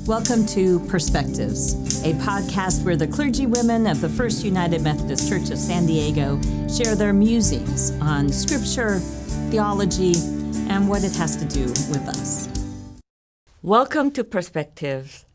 Welcome to Perspectives, a podcast where the clergy women of the First United Methodist Church of San Diego share their musings on scripture, theology, and what it has to do with us. Welcome to Perspectives.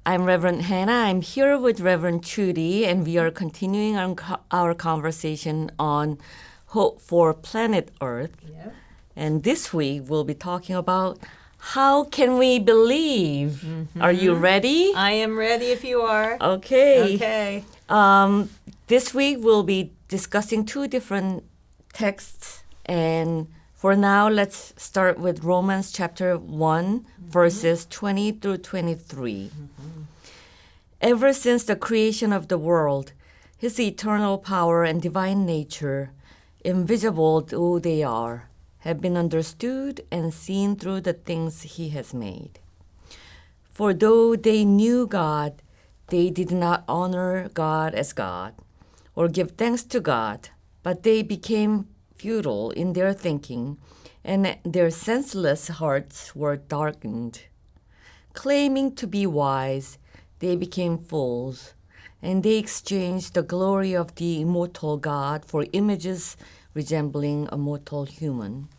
I'm Reverend Hannah. I'm here with Reverend Trudy, and we are continuing our conversation on hope for planet Earth. Yep. And this week we'll be talking about how can we believe? Mm-hmm. Are you ready? I am ready if you are. Okay. This week we'll be discussing two different texts. And for now, let's start with Romans chapter 1, verses 20 through 23. Mm-hmm. Ever since the creation of the world, his eternal power and divine nature, invisible though they are, have been understood and seen through the things he has made. For though they knew God, they did not honor God as God or give thanks to God, but they became futile in their thinking, and their senseless hearts were darkened. Claiming to be wise, they became fools, and they exchanged the glory of the immortal God for images resembling a mortal human,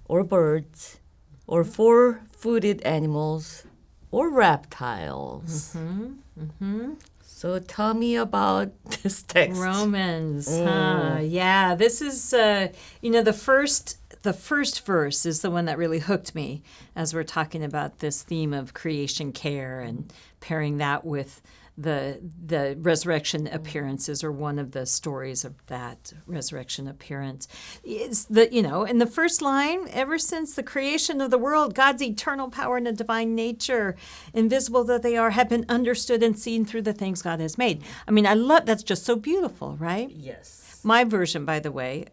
or birds, or four-footed animals, or reptiles. Mm-hmm. Mm-hmm. So tell me about this text. Romans. Yeah, this is, the first verse is the one that really hooked me as we're talking about this theme of creation care and pairing that with the resurrection appearances, or one of the stories of that resurrection appearance. Is in the first line, ever since the creation of the world, God's eternal power and the divine nature, invisible though they are, have been understood and seen through the things God has made. I mean, I love that's just so beautiful, right? Yes. My version, by the way,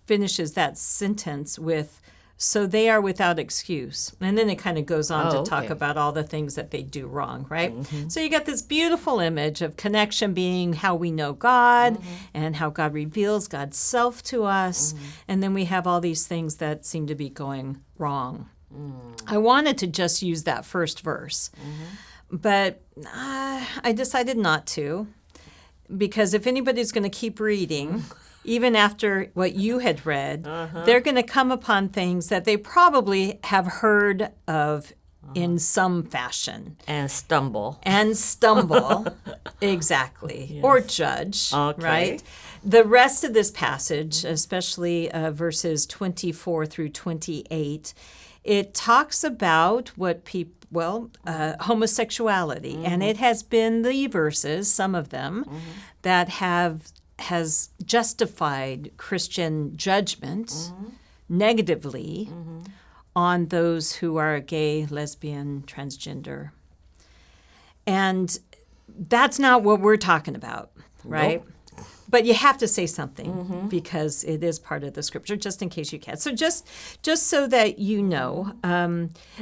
finishes that sentence with, so they are without excuse. And then it kind of goes on to talk about all the things that they do wrong, right? Mm-hmm. So you got this beautiful image of connection being how we know God, mm-hmm. and how God reveals God's self to us. Mm-hmm. And then we have all these things that seem to be going wrong. Mm. I wanted to just use that first verse, mm-hmm. but I decided not to, because if anybody's going to keep reading, even after what you had read, they're going to come upon things that they probably have heard of in some fashion. And stumble. Exactly. Yes. Or judge, right? The rest of this passage, especially verses 24 through 28, it talks about what homosexuality. Mm-hmm. And it has been the verses, some of them, mm-hmm. that has justified Christian judgment, mm-hmm. negatively, mm-hmm. on those who are gay, lesbian, transgender. And that's not what we're talking about, right? Nope. But you have to say something, mm-hmm. because it is part of the scripture, just in case you can. So just so that you know,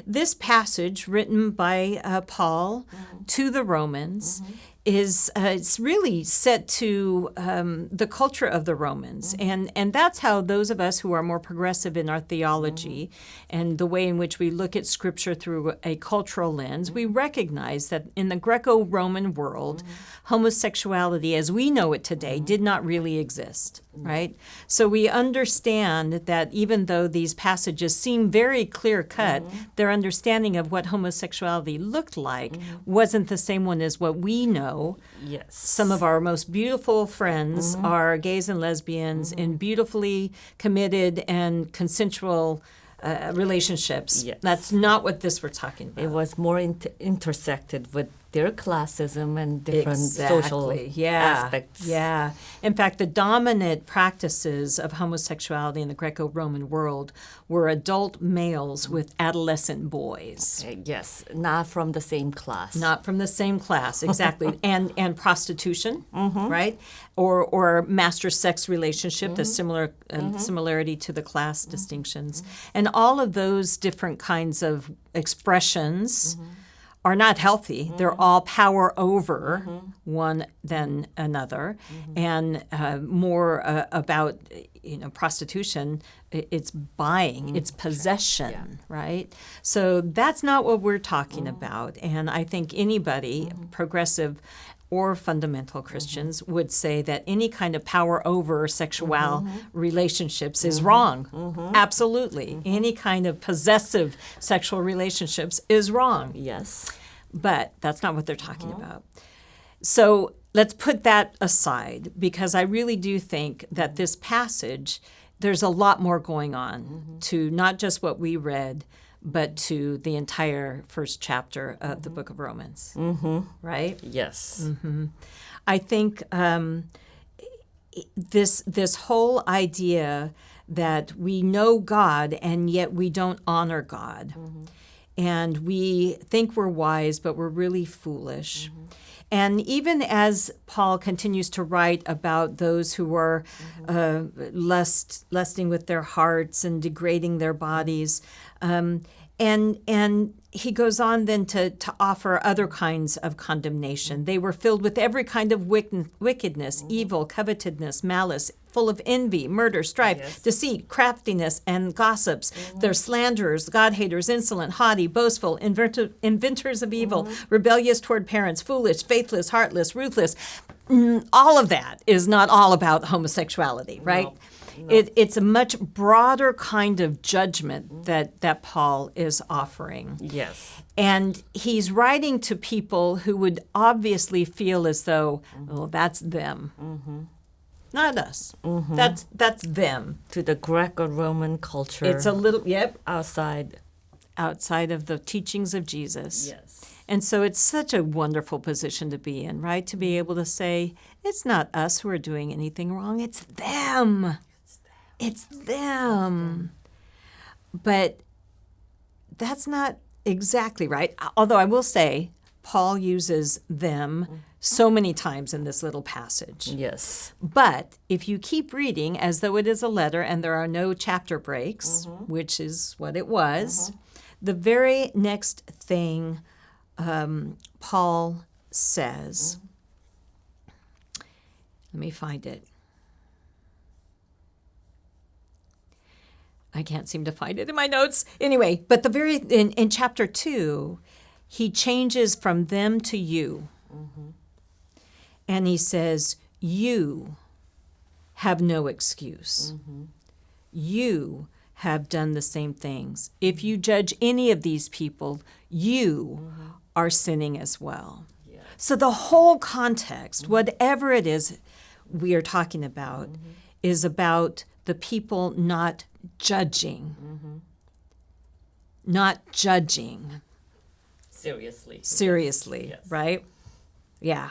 this passage written by Paul, mm-hmm. to the Romans, mm-hmm. is it's really set to the culture of the Romans. Mm-hmm. And that's how those of us who are more progressive in our theology, mm-hmm. and the way in which we look at Scripture through a cultural lens, mm-hmm. we recognize that in the Greco-Roman world, mm-hmm. homosexuality as we know it today, mm-hmm. did not really exist, mm-hmm. right? So we understand that even though these passages seem very clear-cut, mm-hmm. their understanding of what homosexuality looked like, mm-hmm. wasn't the same one as what we know. Yes. Some of our most beautiful friends, mm-hmm. are gays and lesbians, mm-hmm. in beautifully committed and consensual relationships. Yes. That's not what this we're talking about. It was more intersected with their classism and different social aspects. Yeah. In fact, the dominant practices of homosexuality in the Greco-Roman world were adult males with adolescent boys. Yes, not from the same class. Not from the same class, exactly. and prostitution, mm-hmm. right? Or master sex relationship, mm-hmm. the similarity to the class, mm-hmm. distinctions. And all of those different kinds of expressions, mm-hmm. are not healthy. They're all power over one than another, and more about prostitution. It's buying, it's possession, right? So that's not what we're talking about. And I think anybody, progressive or fundamental Christians, would say that any kind of power over sexual relationships is wrong. Absolutely. Any kind of possessive sexual relationships is wrong. Yes. But that's not what they're talking about. So let's put that aside, because I really do think that this passage, there's a lot more going on to not just what we read, but to the entire first chapter of the book of Romans, right? Yes. I think this whole idea that we know God and yet we don't honor God, and we think we're wise, but we're really foolish. And even as Paul continues to write about those who are lusting with their hearts and degrading their bodies, and he goes on then to offer other kinds of condemnation. They were filled with every kind of wickedness, evil, covetousness, malice, full of envy, murder, strife, deceit, craftiness, and gossips. They're slanderers, God-haters, insolent, haughty, boastful, inventors of evil, rebellious toward parents, foolish, faithless, heartless, ruthless. All of that is not all about homosexuality, right? No. It's a much broader kind of judgment that Paul is offering. Yes. And he's writing to people who would obviously feel as though, oh, that's them. Not us. That's them. To the Greco-Roman culture. It's a little, outside of the teachings of Jesus. Yes. And so it's such a wonderful position to be in, right? To be able to say, it's not us who are doing anything wrong, it's them. It's them. But that's not exactly right. Although I will say, Paul uses them so many times in this little passage. Yes. But if you keep reading as though it is a letter and there are no chapter breaks, which is what it was, the very next thing Paul says, let me find it. I can't seem to find it in my notes. Anyway, but in chapter 2, he changes from them to you. And he says, you have no excuse. You have done the same things. If you judge any of these people, you are sinning as well. Yeah. So the whole context, whatever it is we are talking about, is about the people not judging. Not judging. Seriously, yes. Right? Yeah.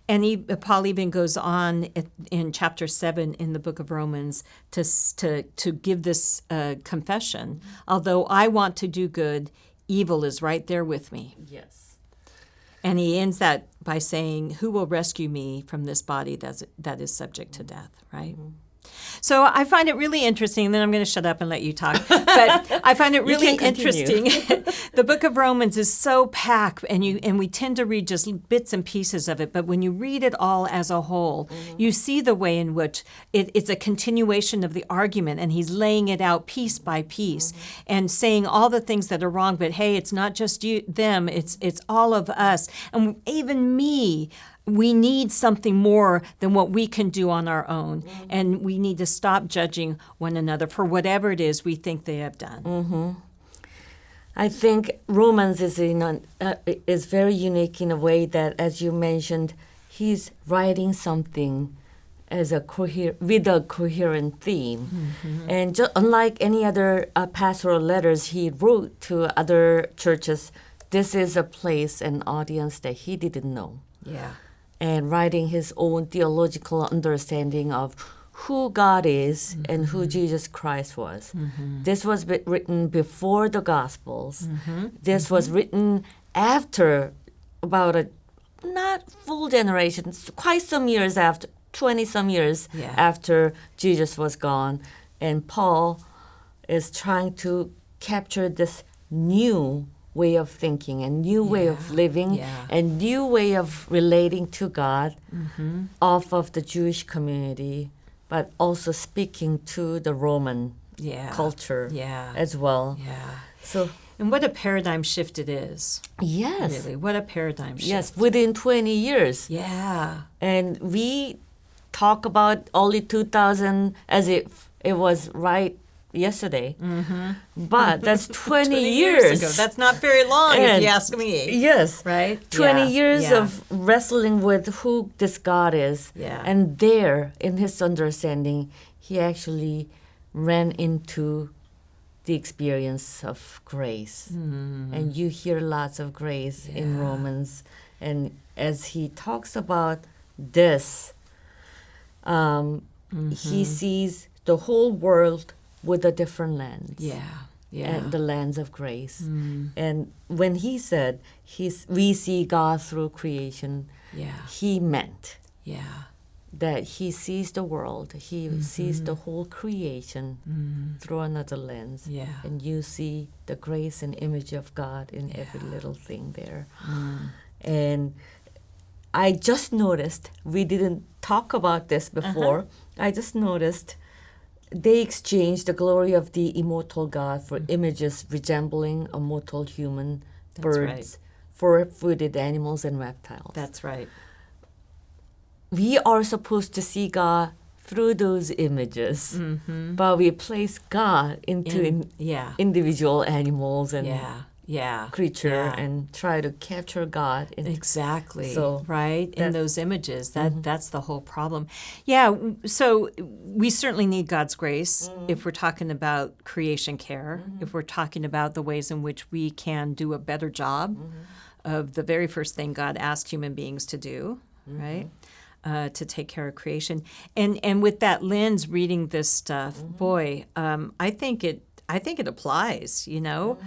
And Paul even goes on in chapter 7 in the book of Romans to give this confession. Although I want to do good, evil is right there with me. Yes. And he ends that by saying, who will rescue me from this body that is subject to death, right? So I find it really interesting, and then I'm going to shut up and let you talk. But I find it really interesting. The book of Romans is so packed, and we tend to read just bits and pieces of it. But when you read it all as a whole, you see the way in which it's a continuation of the argument, and he's laying it out piece by piece and saying all the things that are wrong. But hey, it's not just them; it's all of us, and even me. We need something more than what we can do on our own, and we need to stop judging one another for whatever it is we think they have done. I think Romans is very unique in a way that, as you mentioned, he's writing something as with a coherent theme, and unlike any other pastoral letters he wrote to other churches, this is a place and audience that he didn't know. Yeah. And writing his own theological understanding of who God is and who Jesus Christ was. This was written before the Gospels. This was written after about a not full generation, quite some years after, 20-some years after Jesus was gone. And Paul is trying to capture this new way of thinking, a new way of living, Yeah. a new way of relating to God off of the Jewish community, but also speaking to the Roman culture Yeah. as well. Yeah. So, And what a paradigm shift it is. yes. Really, what a paradigm shift. Yes, within 20 years. Yeah. And we talk about only 2000 as if it was right yesterday. But that's 20 years ago. That's not very long, if And- you ask me. Yes. Right? 20 Yeah, years yeah. of wrestling with who this God is. Yeah. And there, in his understanding, he actually ran into the experience of grace. And you hear lots of grace in Yeah. Romans. And as he talks about this, he sees the whole world with a different lens. Yeah. Yeah. And the lens of grace. And when he said we see God through creation, Yeah. he meant Yeah. that he sees the world, he sees the whole creation through another lens. Yeah. And you see the grace and image of God in every little thing there. And I just noticed, we didn't talk about this before, I just noticed they exchanged the glory of the immortal God for images resembling a mortal human, birds, right. four-footed animals, and reptiles. That's right. We are supposed to see God through those images, but we place God into Yeah. individual animals and Yeah. Yeah. creature Yeah. and try to capture God. Exactly. So right in that's- those images, that's the whole problem. Yeah. So we certainly need God's grace if we're talking about creation care. If we're talking about the ways in which we can do a better job of the very first thing God asked human beings to do, right? To take care of creation, and with that lens, reading this stuff, boy, I think it applies. You know.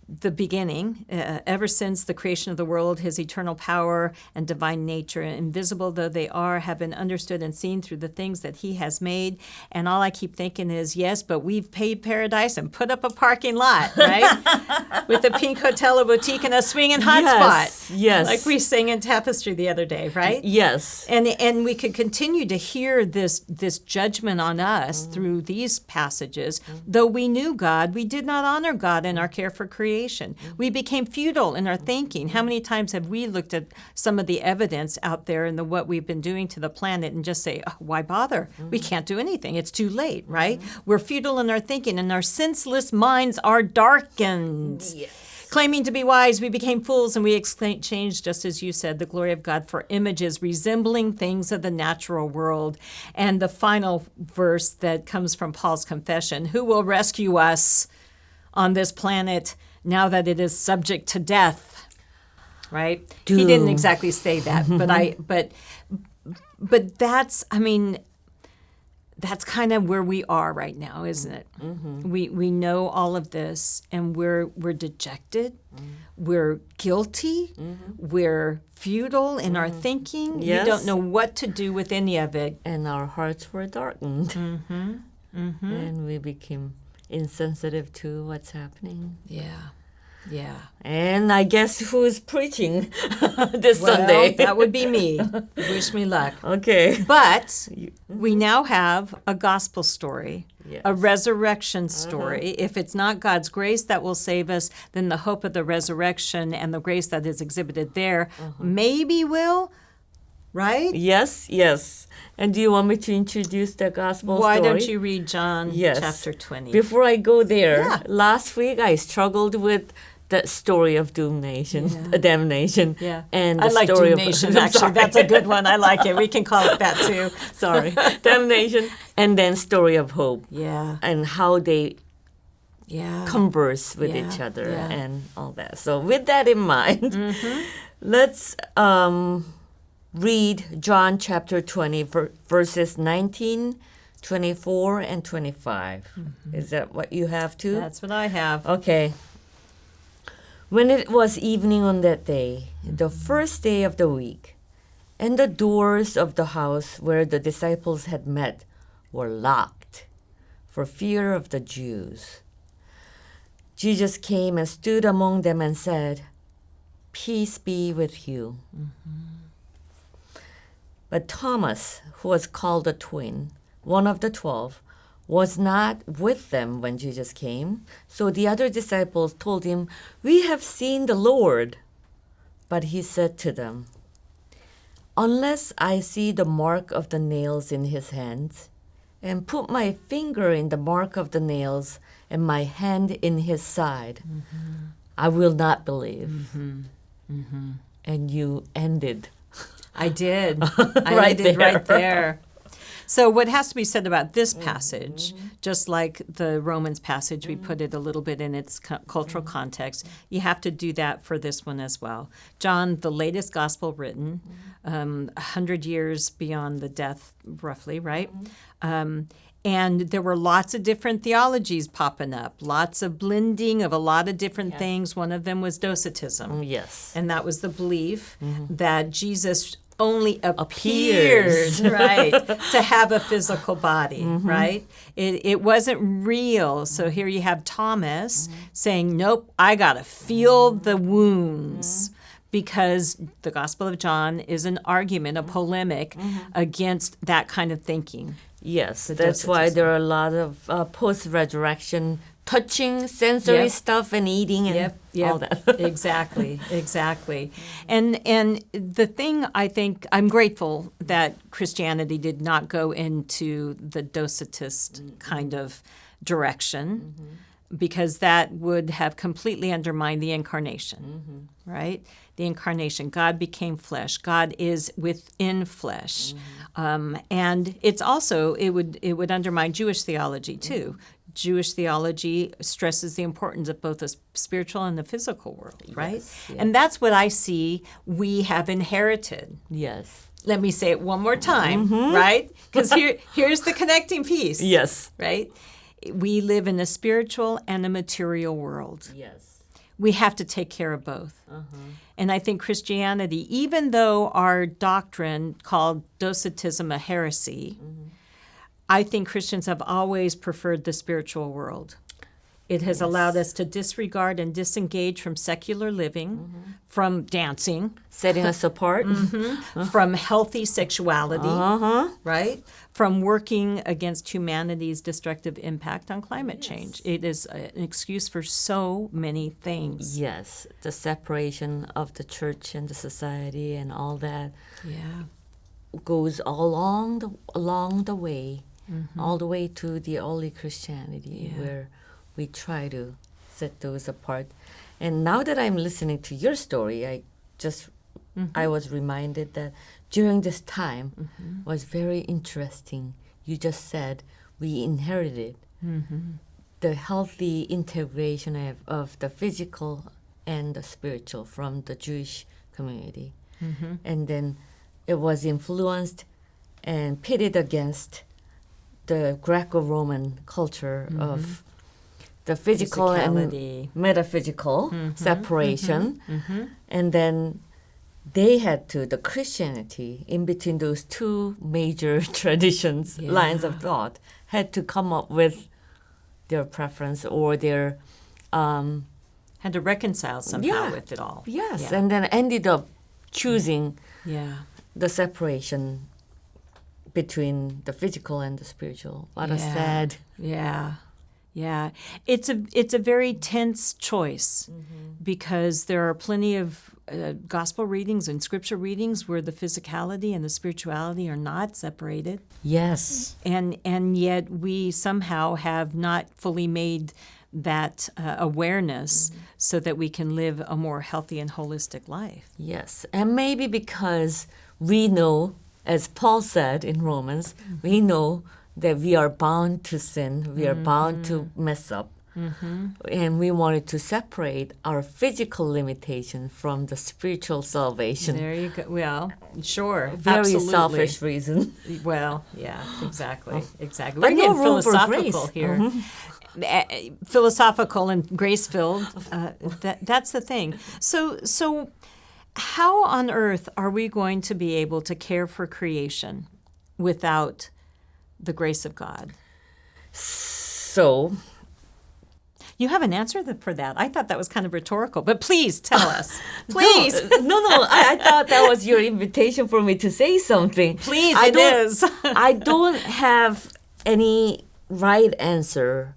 The beginning, ever since the creation of the world, his eternal power and divine nature, invisible though they are, have been understood and seen through the things that he has made. And all I keep thinking is, yes, but we've paid paradise and put up a parking lot, right? With a pink hotel, a boutique, and a swinging hotspot. Yes. Like we sang in Tapestry the other day, right? Yes. And we could continue to hear this judgment on us through these passages. Though we knew God, we did not honor God in our care for creation. We became futile in our thinking. How many times have we looked at some of the evidence out there and what we've been doing to the planet and just say, oh, why bother? We can't do anything. It's too late, right? We're futile in our thinking, and our senseless minds are darkened. Yes. Claiming to be wise, we became fools, and we exchanged, just as you said, the glory of God for images resembling things of the natural world. And the final verse that comes from Paul's confession, who will rescue us on this planet now that it is subject to death? Right? He didn't exactly say that, but that's, I mean, that's kind of where we are right now, isn't it? We know all of this, and we're dejected, we're guilty, we're futile in our thinking. Yes. We don't know what to do with any of it. And our hearts were darkened. And we became insensitive to what's happening. Yeah. Yeah. And I guess who's preaching this Sunday? That would be me. Wish me luck. Okay. But we now have a gospel story, Yes. a resurrection story. If it's not God's grace that will save us, then the hope of the resurrection and the grace that is exhibited there maybe will, right? Yes, yes. And do you want me to introduce the gospel Why story? don't you read John Yes. chapter 20? Before I go there, Yeah. last week I struggled with the story of damnation, Yeah. and I the like story damnation, of actually. That's a good one. I like it. We can call it that, too. sorry, damnation, and then story of hope, Yeah. and how they Yeah. converse with Yeah, each other yeah. and all that. So with that in mind, let's read John chapter 20, verses 19, 24, and 25. Is that what you have too? That's what I have. Okay. When it was evening on that day, the first day of the week, and the doors of the house where the disciples had met were locked for fear of the Jews. Jesus came and stood among them and said, "Peace be with you." But Thomas, who was called the twin, one of the 12, was not with them when Jesus came. So the other disciples told him, "We have seen the Lord." But he said to them, "Unless I see the mark of the nails in his hands, and put my finger in the mark of the nails and my hand in his side, I will not believe." And you ended. I did. I Right ended there. right there. So what has to be said about this passage, just like the Romans passage, we put it a little bit in its cultural context. You have to do that for this one as well. John, the latest gospel written, 100 years beyond the death, roughly, right? And there were lots of different theologies popping up, lots of blending of a lot of different things. One of them was Docetism. Yes. And that was the belief that Jesus only appeared, right, to have a physical body, right? It wasn't real. So here you have Thomas saying, nope, I got to feel the wounds. Because the Gospel of John is an argument, a polemic against that kind of thinking. Yes, The that's why Docetism. there are a lot of post-resurrection touching, sensory Yep. stuff and eating and all that. Exactly. And the thing, I think, I'm grateful that Christianity did not go into the Docetist kind of direction, because that would have completely undermined the incarnation, right? The incarnation. God became flesh. God is within flesh. And it's also, it would undermine Jewish theology too. Jewish theology stresses the importance of both the spiritual and the physical world, right? Yes. And that's what I see we have inherited. Yes. Let me say it one more time, right? Because here's the connecting piece, Yes. right? We live in a spiritual and a material world. Yes. We have to take care of both. And I think Christianity, even though our doctrine called Docetism a heresy, I think Christians have always preferred the spiritual world. It has allowed us to disregard and disengage from secular living, from dancing, Setting us apart. from healthy sexuality, right? From working against humanity's destructive impact on climate change. It is an excuse for so many things. Yes, the separation of the church and the society and all that Yeah. goes along the way, all the way to the early Christianity, where we try to set those apart. And now that I'm listening to your story, I was reminded that during this time was very interesting. You just said we inherited the healthy integration of the physical and the spiritual from the Jewish community. And then it was influenced and pitted against the Greco-Roman culture of the physical Physicality. and metaphysical separation. And then they had to, the Christianity, in between those two major traditions, lines of thought, had to come up with their preference or their... Had to reconcile somehow with it all. Yes, and then ended up choosing the separation between the physical and the spiritual. What a sad... Yeah. It's a very tense choice because there are plenty of gospel readings and scripture readings where the physicality and the spirituality are not separated. Yes. And yet we somehow have not fully made that awareness so that we can live a more healthy and holistic life. Yes, and maybe because we know, as Paul said in Romans, we know that we are bound to sin, we are bound to mess up, and we wanted to separate our physical limitation from the spiritual salvation. There you go. Well, sure. Very absolutely. selfish reason. Well, yeah, exactly. But We're getting no room for philosophical grace. here. Philosophical and grace-filled. That's the thing. So how on earth are we going to be able to care for creation without the grace of God? So, You have an answer for that? I thought that was kind of rhetorical, but please tell us. Please. No. I thought that was your invitation for me to say something. Please, it it is. I don't have any right answer,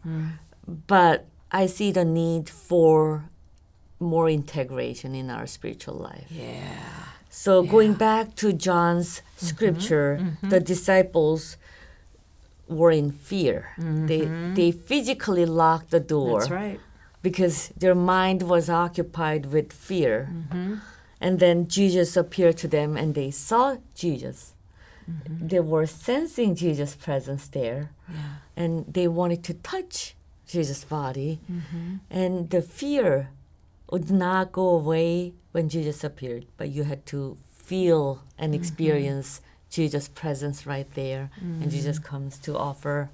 but I see the need for more integration in our spiritual life. Yeah. So going back to John's scripture, the disciples were in fear. They physically locked the door. That's right. Because their mind was occupied with fear. And then Jesus appeared to them and they saw Jesus. They were sensing Jesus' presence there. Yeah. And they wanted to touch Jesus' body. And the fear would not go away when Jesus appeared, but you had to feel and experience Jesus' presence right there. And Jesus comes to offer,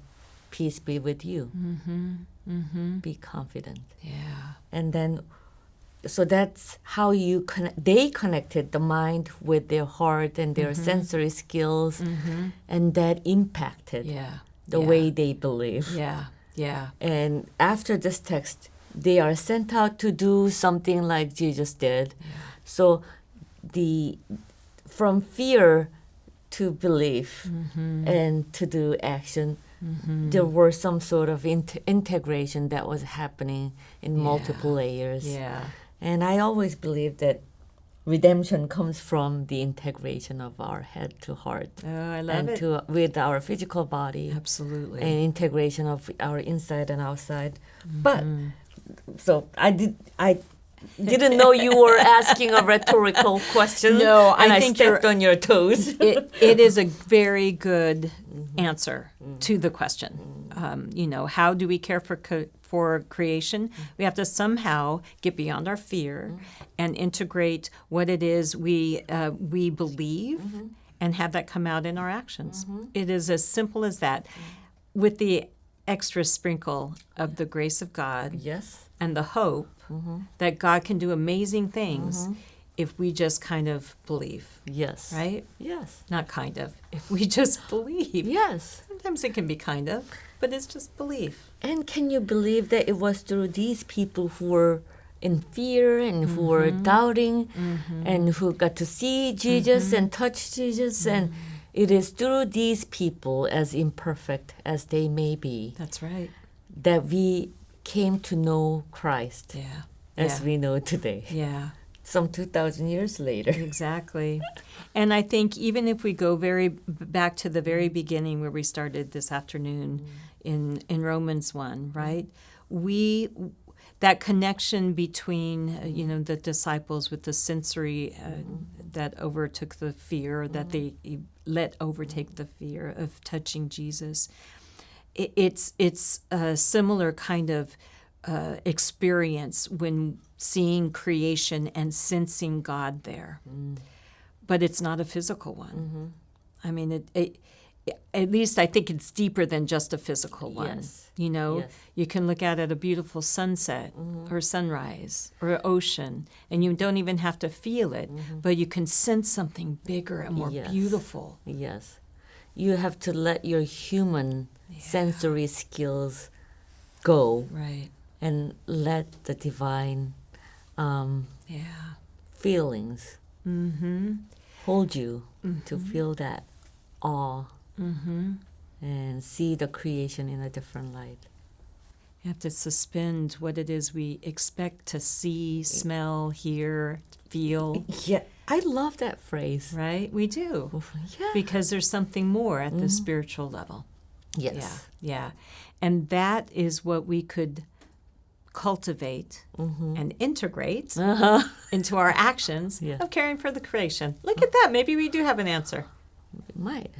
peace be with you. Be confident. Yeah. And then, so that's how they connected the mind with their heart and their sensory skills, and that impacted the way they believe. Yeah. Yeah. And after this text, they are sent out to do something like Jesus did. Yeah. So from fear to belief and to do action, there were some sort of integration that was happening in multiple layers. Yeah. And I always believe that redemption comes from the integration of our head to heart. Oh, I love it. With our physical body. Absolutely. And integration of our inside and outside. But so I didn't know you were asking a rhetorical question. No, and I think stepped on your toes. It is a very good answer to the question. How do we care for creation? We have to somehow get beyond our fear and integrate what it is we believe and have that come out in our actions. It is as simple as that, with the extra sprinkle of the grace of God. Yes. And the hope that God can do amazing things if we just kind of believe. Yes. Right? Yes. Not kind of. If we just believe. Yes. Sometimes it can be kind of, but it's just belief. And can you believe that it was through these people who were in fear and who were doubting and who got to see Jesus and touch Jesus, and it is through these people, as imperfect as they may be, That's right. that we came to know Christ as we know today. Yeah. Some 2,000 years later. Exactly. And I think even if we go back to the very beginning where we started this afternoon in Romans 1, right? That connection between, the disciples with the sensory that overtook the fear, that they let overtake the fear of touching Jesus. It's a similar kind of experience when seeing creation and sensing God there. But it's not a physical one. I mean, at least I think it's deeper than just a physical one. Yes. You can look at a beautiful sunset or sunrise or ocean, and you don't even have to feel it, but you can sense something bigger and more beautiful. Yes. You have to let your human sensory skills go. Right. And let the divine feelings hold you to feel that awe and see the creation in a different light. You have to suspend what it is we expect to see, smell, hear, feel. Yeah, I love that phrase. Right? We do. Yeah. Because there's something more at the spiritual level. Yes. Yeah. And that is what we could cultivate and integrate into our actions of caring for the creation. Look at that. Maybe we do have an answer. We might.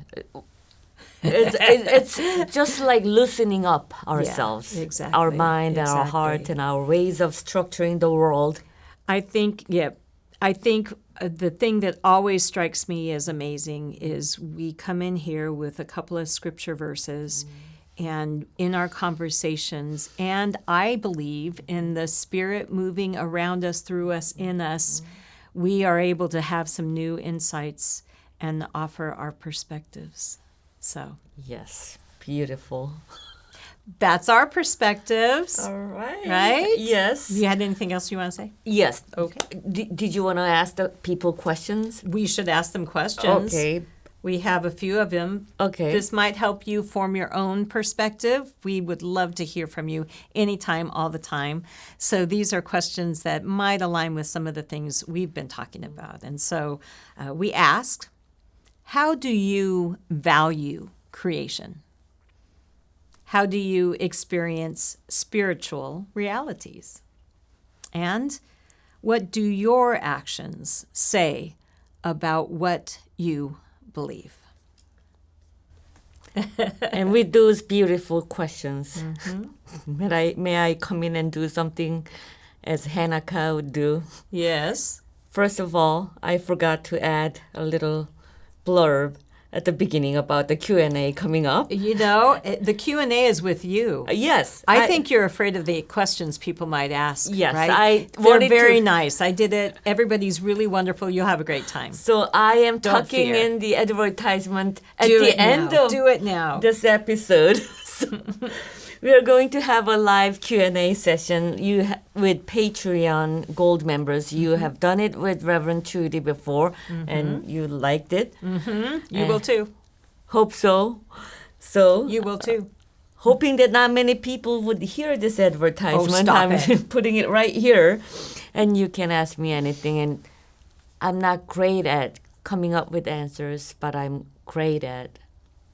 It's just like loosening up ourselves, our mind and our heart and our ways of structuring the world. I think the thing that always strikes me as amazing is we come in here with a couple of scripture verses and in our conversations, and I believe in the Spirit moving around us, through us, in us, we are able to have some new insights and offer our perspectives. So yes, beautiful. That's our perspectives. All right. Right? Yes. You had anything else you want to say? Yes. Okay. Did you want to ask the people questions? We should ask them questions. Okay. We have a few of them. Okay. This might help you form your own perspective. We would love to hear from you anytime, all the time. So these are questions that might align with some of the things we've been talking about. And so we asked, how do you value creation? How do you experience spiritual realities? And what do your actions say about what you believe? And with those beautiful questions, may I come in and do something as Hannah would do? Yes. First of all, I forgot to add a little blurb at the beginning about the Q&A coming up. You know, the Q&A is with you. Yes. I think you're afraid of the questions people might ask. Yes, right? I They're wanted very to- nice. I did it. Everybody's really wonderful. You'll have a great time. So I am Don't tucking fear. in the advertisement at Do the it end now. of Do it now. this episode. So we are going to have a live Q&A session with Patreon Gold members. You have done it with Reverend Trudy before, and you liked it. You will too. Hope so. So You will too. hoping that not many people would hear this advertisement. stop I'm it. putting it right here, and you can ask me anything. And I'm not great at coming up with answers, but I'm great at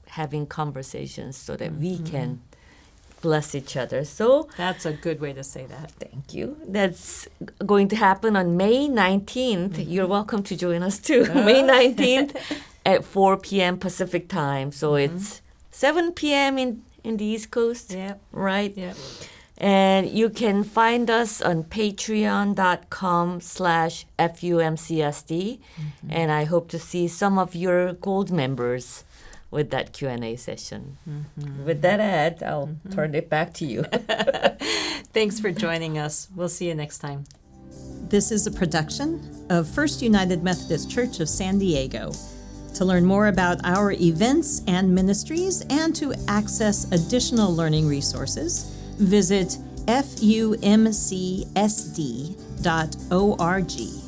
having conversations so that we can bless each other. So That's a good way to say that. thank you. That's going to happen on May 19th. You're welcome to join us too. May 19th at 4 p.m. Pacific time. So it's 7 p.m. in the East Coast, Yep. right? Yep. And you can find us on patreon.com/FUMCSD. And I hope to see some of your gold members with that Q&A session. With that ad, I'll turn it back to you. Thanks for joining us. We'll see you next time. This is a production of First United Methodist Church of San Diego. To learn more about our events and ministries and to access additional learning resources, visit fumcsd.org.